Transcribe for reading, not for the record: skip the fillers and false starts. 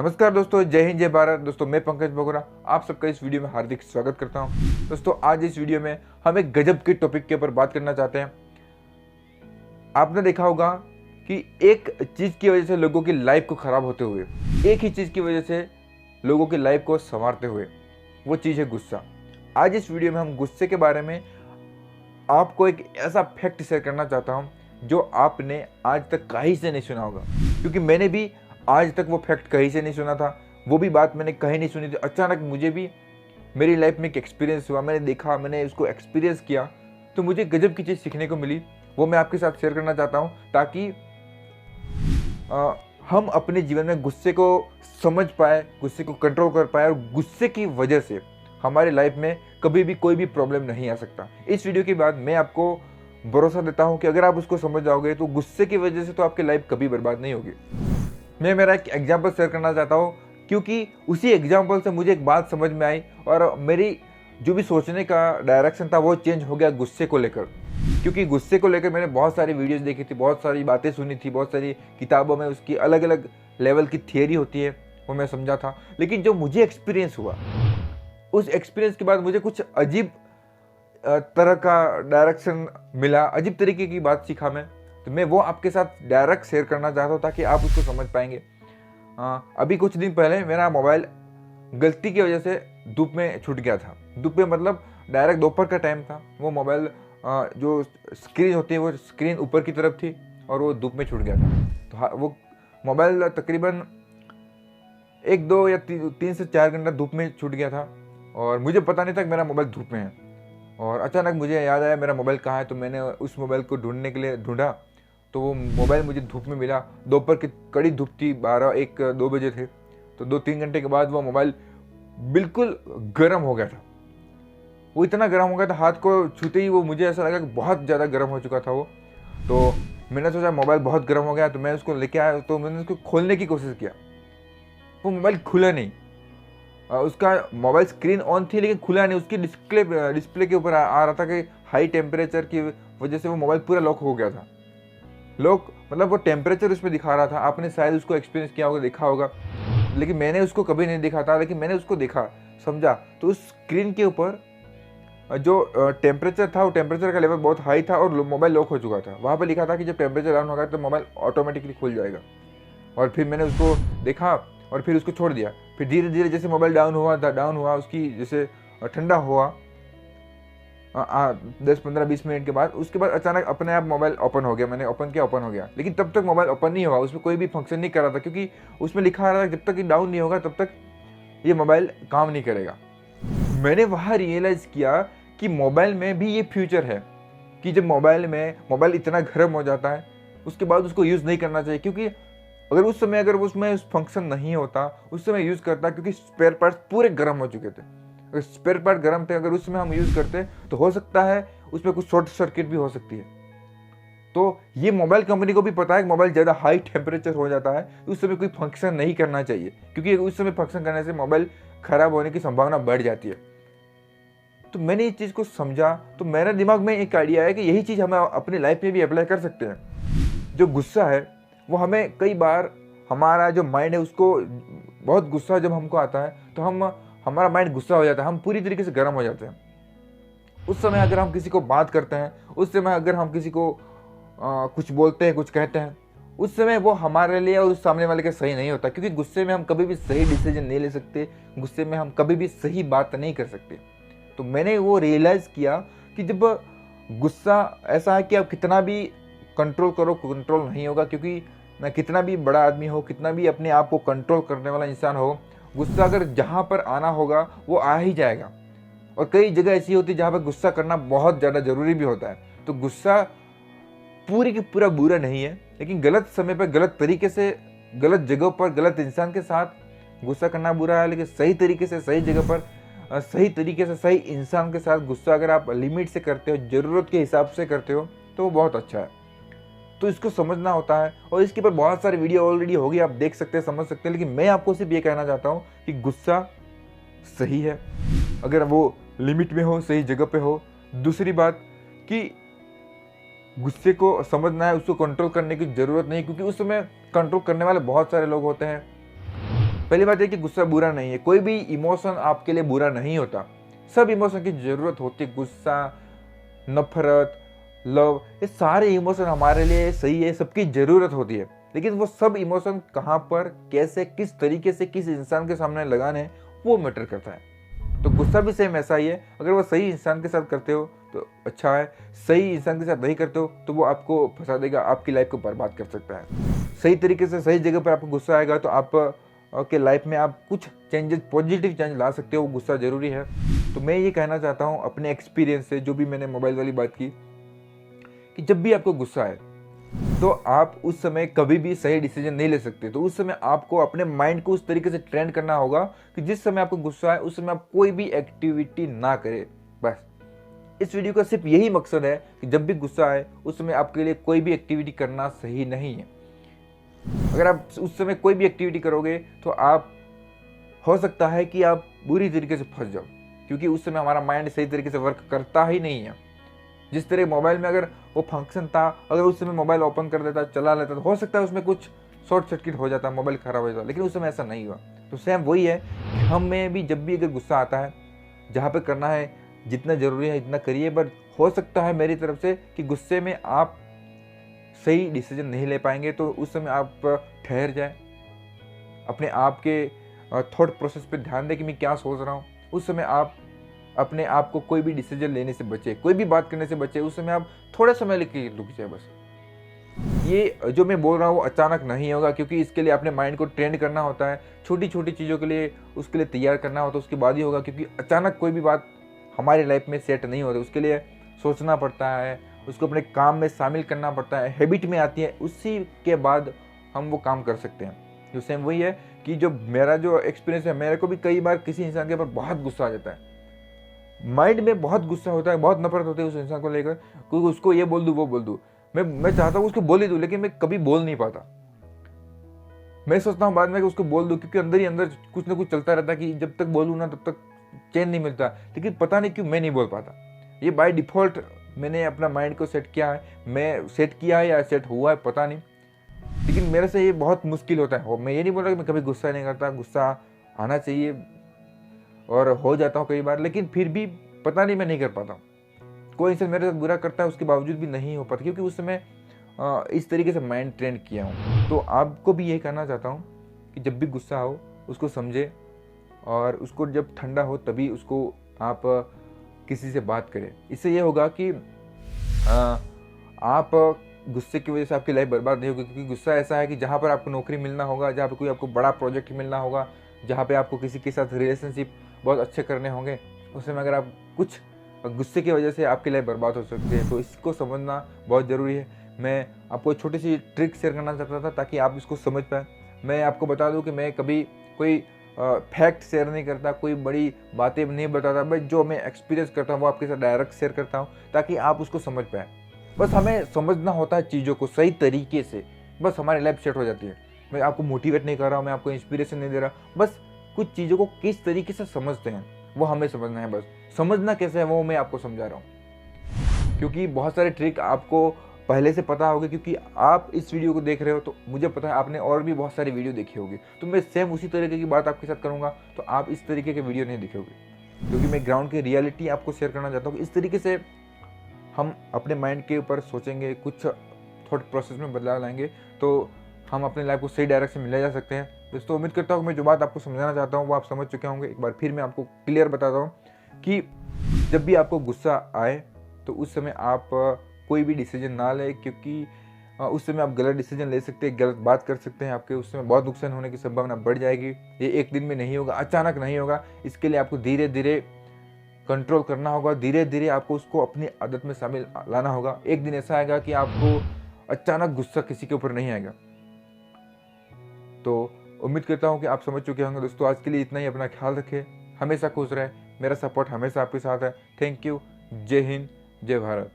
नमस्कार दोस्तों, जय हिंद जय भारत। दोस्तों मैं पंकज बोगरा आप सबका इस वीडियो में हार्दिक स्वागत करता हूं। दोस्तों आज इस वीडियो में हम एक गजब के टॉपिक के ऊपर बात करना चाहते हैं। आपने देखा होगा कि एक चीज़ की वजह से लोगों की लाइफ को ख़राब होते हुए, एक ही चीज़ की वजह से लोगों की लाइफ को संवारते हुए, वो चीज़ है गुस्सा। आज इस वीडियो में हम गुस्से के बारे में आपको एक ऐसा फैक्ट शेयर करना चाहता हूँ जो आपने आज तक कहीं से नहीं सुना होगा, क्योंकि मैंने भी आज तक वो फैक्ट कहीं से नहीं सुना था। वो भी बात मैंने कहीं नहीं सुनी थी। अचानक मुझे भी मेरी लाइफ में एक एक्सपीरियंस हुआ, मैंने देखा, मैंने उसको एक्सपीरियंस किया, तो मुझे गजब की चीज़ सीखने को मिली। वो मैं आपके साथ शेयर करना चाहता हूँ ताकि हम अपने जीवन में गुस्से को समझ पाए, गुस्से को कंट्रोल कर पाए, और गुस्से की वजह से हमारी लाइफ में कभी भी कोई भी प्रॉब्लम नहीं आ सकता। इस वीडियो के बाद मैं आपको भरोसा देता हूँ कि अगर आप उसको समझ जाओगे तो गुस्से की वजह से तो आपकी लाइफ कभी बर्बाद नहीं होगी। मैं मेरा एक एग्जाम्पल शेयर करना चाहता हूँ, क्योंकि उसी एग्जाम्पल से मुझे एक बात समझ में आई और मेरी जो भी सोचने का डायरेक्शन था वो चेंज हो गया गुस्से को लेकर। क्योंकि गुस्से को लेकर मैंने बहुत सारी वीडियोस देखी थी, बहुत सारी बातें सुनी थी, बहुत सारी किताबों में उसकी अलग अलग लेवल की थियरी होती है, वो मैं समझा था। लेकिन जो मुझे एक्सपीरियंस हुआ, उस एक्सपीरियंस के बाद मुझे कुछ अजीब तरह का डायरेक्शन मिला, अजीब तरीके की बात सीखा मैं। तो मैं वो आपके साथ डायरेक्ट शेयर करना चाहता हूँ ताकि आप उसको समझ पाएंगे। अभी कुछ दिन पहले मेरा मोबाइल गलती की वजह से धूप में छूट गया था। धूप में मतलब डायरेक्ट दोपहर का टाइम था। वो मोबाइल जो स्क्रीन होती है वो स्क्रीन ऊपर की तरफ थी और वो धूप में छूट गया था। तो हाँ, वो मोबाइल तकरीबन 1-2 या 3 से 4 घंटा धूप में छूट गया था और मुझे पता नहीं था कि मेरा मोबाइल धूप में है। और अचानक मुझे याद आया मेरा मोबाइल कहाँ है, तो मैंने उस मोबाइल को ढूंढने के लिए ढूंढा, तो वो मोबाइल मुझे धूप में मिला। दोपहर की कड़ी धूप थी, 12-1-2 बजे थे। तो 2-3 घंटे के बाद वो मोबाइल बिल्कुल गर्म हो गया था। वो इतना गर्म हो गया था, हाथ को छूते ही वो मुझे ऐसा लगा कि बहुत ज़्यादा गर्म हो चुका था वो। तो मैंने सोचा मोबाइल बहुत गर्म हो गया, तो मैं उसको लेके आया, तो मैंने उसको खोलने की कोशिश किया। वो मोबाइल खुला नहीं। उसका मोबाइल स्क्रीन ऑन थी लेकिन खुला नहीं। उसकी डिस्प्ले के ऊपर आ रहा था कि हाई टेम्परेचर की वजह से वो मोबाइल पूरा लॉक हो गया था। लॉक मतलब वो टेम्परेचर उसमें दिखा रहा था। आपने शायद उसको एक्सपीरियंस किया होगा, देखा होगा, लेकिन मैंने उसको कभी नहीं देखा था। लेकिन मैंने उसको देखा, समझा, तो उस स्क्रीन के ऊपर जो टेम्परेचर था वो टेम्परेचर का लेवल बहुत हाई था और मोबाइल लॉक हो चुका था। वहाँ पर लिखा था कि जब टेम्परेचर डाउन होगा तो मोबाइल ऑटोमेटिकली खुल जाएगा। और फिर मैंने उसको देखा और फिर उसको छोड़ दिया। फिर धीरे धीरे जैसे मोबाइल डाउन हुआ उसकी जैसे ठंडा हुआ 10-15-20 मिनट के बाद, उसके बाद अचानक अपने आप मोबाइल ओपन हो गया। मैंने ओपन किया, ओपन हो गया, लेकिन तब तक मोबाइल ओपन नहीं हुआ। उसमें कोई भी फंक्शन नहीं कर रहा था, क्योंकि उसमें लिखा रहा था जब तक ये डाउन नहीं होगा तब तक ये मोबाइल काम नहीं करेगा। मैंने वहाँ रियलाइज़ किया कि मोबाइल में भी ये फ्यूचर है कि जब मोबाइल इतना गर्म हो जाता है उसके बाद उसको यूज़ नहीं करना चाहिए, क्योंकि अगर उसमें फंक्शन नहीं होता, उस समय यूज़ करता, क्योंकि स्पेयर पार्ट्स पूरे गर्म हो चुके थे। अगर स्पेयर पार्ट गर्म थे, अगर उस समय हम यूज़ करते तो हो सकता है उसमें कुछ शॉर्ट सर्किट भी हो सकती है। तो ये मोबाइल कंपनी को भी पता है कि मोबाइल ज़्यादा हाई टेम्परेचर हो जाता है, उस समय कोई फंक्शन नहीं करना चाहिए, क्योंकि उस समय फंक्शन करने से मोबाइल ख़राब होने की संभावना बढ़ जाती है। तो मैंने इस चीज़ को समझा, तो मेरे दिमाग में एक आइडिया है कि यही चीज़ हम अपनी लाइफ में भी अप्लाई कर सकते हैं। जो गुस्सा है वो हमें कई बार, हमारा जो माइंड है उसको, बहुत गुस्सा जब हमको आता है तो हमारा माइंड गुस्सा हो जाता है, हम पूरी तरीके से गर्म हो जाते हैं। उस समय अगर हम किसी को बात करते हैं, उस समय अगर हम किसी को कुछ बोलते हैं, कुछ कहते हैं, उस समय वो हमारे लिए और उस सामने वाले के सही नहीं होता, क्योंकि गुस्से में हम कभी भी सही डिसीजन नहीं ले सकते, गुस्से में हम कभी भी सही बात नहीं कर सकते। तो मैंने वो रियलाइज़ किया कि जब गुस्सा ऐसा है कि आप कितना भी कंट्रोल करो, कंट्रोल नहीं होगा, क्योंकि मैं कितना भी बड़ा आदमी हो, कितना भी अपने आप को कंट्रोल करने वाला इंसान हो, गुस्सा अगर जहाँ पर आना होगा वो आ ही जाएगा। और कई जगह ऐसी होती है जहाँ पर गुस्सा करना बहुत ज़्यादा ज़रूरी भी होता है। तो गुस्सा पूरी की पूरा बुरा नहीं है, लेकिन गलत समय पर, गलत तरीके से, गलत जगह पर, गलत इंसान के साथ गुस्सा करना बुरा है। लेकिन सही तरीके से, सही जगह पर, सही तरीके से, सही इंसान के साथ गुस्सा अगर आप लिमिट से करते हो, ज़रूरत के हिसाब से करते हो, तो वो बहुत अच्छा है। तो इसको समझना होता है, और इसके ऊपर बहुत सारी वीडियो ऑलरेडी होगी, आप देख सकते हैं, समझ सकते हैं। लेकिन मैं आपको सिर्फ ये कहना चाहता हूँ कि गुस्सा सही है अगर वो लिमिट में हो, सही जगह पे हो। दूसरी बात कि गुस्से को समझना है, उसको कंट्रोल करने की ज़रूरत नहीं, क्योंकि उस समय कंट्रोल करने वाले बहुत सारे लोग होते हैं। पहली बात है कि गुस्सा बुरा नहीं है, कोई भी इमोशन आपके लिए बुरा नहीं होता। सब इमोशन की ज़रूरत होती है, गुस्सा, नफरत, लव, ये सारे इमोशन हमारे लिए सही है, सबकी ज़रूरत होती है। लेकिन वो सब इमोशन कहाँ पर, कैसे, किस तरीके से, किस इंसान के सामने लगाने हैं, वो मैटर करता है। तो गुस्सा भी सेम ऐसा ही है, अगर वो सही इंसान के साथ करते हो तो अच्छा है, सही इंसान के साथ नहीं करते हो तो वो आपको फंसा देगा, आपकी लाइफ को बर्बाद कर सकता है। सही तरीके से सही जगह पर आपको गुस्सा आएगा तो आप के लाइफ में आप कुछ चेंजेस, पॉजिटिव चेंज ला सकते हो, वो गुस्सा ज़रूरी है। तो मैं ये कहना चाहता हूँ अपने एक्सपीरियंस से, जो भी मैंने मोबाइल वाली बात की, कि जब भी आपको गुस्सा आए तो आप उस समय कभी भी सही डिसीजन नहीं ले सकते। तो उस समय आपको अपने माइंड को उस तरीके से ट्रेन करना होगा कि जिस समय आपको गुस्सा आए उस समय आप कोई भी एक्टिविटी ना करें। बस इस वीडियो का सिर्फ यही मकसद है कि जब भी गुस्सा आए उस समय आपके लिए कोई भी एक्टिविटी करना सही नहीं है। अगर आप उस समय कोई भी एक्टिविटी करोगे तो आप, हो सकता है कि आप बुरी तरीके से फंस जाओ, क्योंकि उस समय हमारा माइंड सही तरीके से वर्क करता ही नहीं है। जिस तरह मोबाइल में अगर वो फंक्शन था, अगर उस समय मोबाइल ओपन कर देता, चला लेता, तो हो सकता है उसमें कुछ शॉर्ट सर्किट हो जाता, मोबाइल खराब हो जाता, लेकिन उस समय ऐसा नहीं हुआ। तो सेम वही है कि हमें भी जब भी अगर गुस्सा आता है, जहाँ पे करना है जितना ज़रूरी है इतना करिए, बट हो सकता है मेरी तरफ से कि गुस्से में आप सही डिसीजन नहीं ले पाएंगे, तो उस समय आप ठहर जाए, अपने आप के थॉट प्रोसेस पे ध्यान दें कि मैं क्या सोच रहा हूँ। उस समय आप अपने आप को कोई भी डिसीजन लेने से बचे, कोई भी बात करने से बचे, उस समय आप थोड़ा समय लेके रुक जाए। बस ये जो मैं बोल रहा हूँ वो अचानक नहीं होगा, क्योंकि इसके लिए अपने माइंड को ट्रेंड करना होता है, छोटी छोटी चीज़ों के लिए उसके लिए तैयार करना होता है, उसके बाद ही होगा। क्योंकि अचानक कोई भी बात हमारी लाइफ में सेट नहीं होती, उसके लिए सोचना पड़ता है, उसको अपने काम में शामिल करना पड़ता है, हैबिट में आती है, उसी के बाद हम वो काम कर सकते हैं। जो सेम वही है कि जो मेरा जो एक्सपीरियंस है, मेरे को भी कई बार किसी इंसान के ऊपर बहुत गुस्सा आ जाता है, माइंड में बहुत गुस्सा होता है, बहुत नफरत होती है उस इंसान को लेकर, क्योंकि उसको ये बोल दूँ वो बोल दूँ, मैं चाहता हूँ उसको बोल ही दूँ, लेकिन मैं कभी बोल नहीं पाता। मैं सोचता हूँ बाद में कि उसको बोल दूँ, क्योंकि अंदर ही अंदर कुछ ना कुछ चलता रहता है कि जब तक बोलूँ ना तब तक चैन नहीं मिलता, लेकिन पता नहीं क्यों मैं नहीं बोल पाता। ये बाय डिफ़ॉल्ट मैंने अपना माइंड को सेट किया है, मैं सेट किया है या सेट हुआ है पता नहीं, लेकिन मेरे से ये बहुत मुश्किल होता है। मैं ये नहीं बोल रहा कि मैं कभी गुस्सा नहीं करता, गुस्सा आना चाहिए और हो जाता हूँ कई बार, लेकिन फिर भी पता नहीं मैं नहीं कर पाता हूँ। कोई इंसान मेरे साथ बुरा करता है उसके बावजूद भी नहीं हो पाता, क्योंकि उस समय इस तरीके से माइंड ट्रेन किया हूँ। तो आपको भी यही कहना चाहता हूँ कि जब भी गुस्सा हो उसको समझे, और उसको जब ठंडा हो तभी उसको आप किसी से बात करें। इससे ये होगा कि आप गुस्से की वजह से आपकी लाइफ बर्बाद नहीं होगी, क्योंकि गुस्सा ऐसा है कि जहाँ पर आपको नौकरी मिलना होगा, जहाँ पर कोई आपको बड़ा प्रोजेक्ट मिलना होगा, जहाँ पे आपको किसी के साथ रिलेशनशिप बहुत अच्छे करने होंगे, उस समय अगर आप कुछ गुस्से की वजह से आपकी लाइफ बर्बाद हो सकती है। तो इसको समझना बहुत ज़रूरी है। मैं आपको छोटी सी ट्रिक शेयर करना चाहता था ताकि आप इसको समझ पाएँ। मैं आपको बता दूं कि मैं कभी कोई फैक्ट शेयर नहीं करता, कोई बड़ी बातें नहीं बताता, बट जो मैं एक्सपीरियंस करता हूँ वो आपके साथ डायरेक्ट शेयर करता हूँ ताकि आप उसको समझ पाएँ। बस हमें समझना होता है चीज़ों को सही तरीके से, बस हमारी लाइफ सेट हो जाती है। मैं आपको मोटिवेट नहीं कर रहा हूँ, मैं आपको इंस्पिरेशन नहीं दे रहा, बस कुछ चीज़ों को किस तरीके से समझते हैं वो हमें समझना है। बस समझना कैसे है वो मैं आपको समझा रहा हूँ, क्योंकि बहुत सारे ट्रिक आपको पहले से पता होगी, क्योंकि आप इस वीडियो को देख रहे हो तो मुझे पता है आपने और भी बहुत सारी वीडियो देखी होगी। तो मैं सेम उसी तरीके की बात आपके साथ करूँगा तो आप इस तरीके के वीडियो नहीं देखोगे, क्योंकि मैं ग्राउंड की रियलिटी आपको शेयर करना चाहता हूँ। इस तरीके से हम अपने माइंड के ऊपर सोचेंगे, कुछ थॉट प्रोसेस में बदलाव लाएंगे, तो हम अपने लाइफ को सही डायरेक्शन में ले जा सकते हैं। दोस्तों उम्मीद करता हूँ मैं जो बात आपको समझाना चाहता हूँ वो आप समझ चुके होंगे। एक बार फिर मैं आपको क्लियर बताता हूँ कि जब भी आपको गुस्सा आए तो उस समय आप कोई भी डिसीजन ना लें, क्योंकि उस समय आप गलत डिसीजन ले सकते हैं, गलत बात कर सकते हैं, आपके उस समय बहुत नुकसान होने की संभावना बढ़ जाएगी। ये एक दिन में नहीं होगा, अचानक नहीं होगा, इसके लिए आपको धीरे धीरे कंट्रोल करना होगा, धीरे धीरे आपको उसको अपनी आदत में शामिल लाना होगा। एक दिन ऐसा आएगा कि आपको अचानक गुस्सा किसी के ऊपर नहीं आएगा। तो उम्मीद करता हूँ कि आप समझ चुके होंगे। दोस्तों आज के लिए इतना ही, अपना ख्याल रखें, हमेशा खुश रहें, मेरा सपोर्ट हमेशा आपके साथ है। थैंक यू, जय हिंद, जय भारत।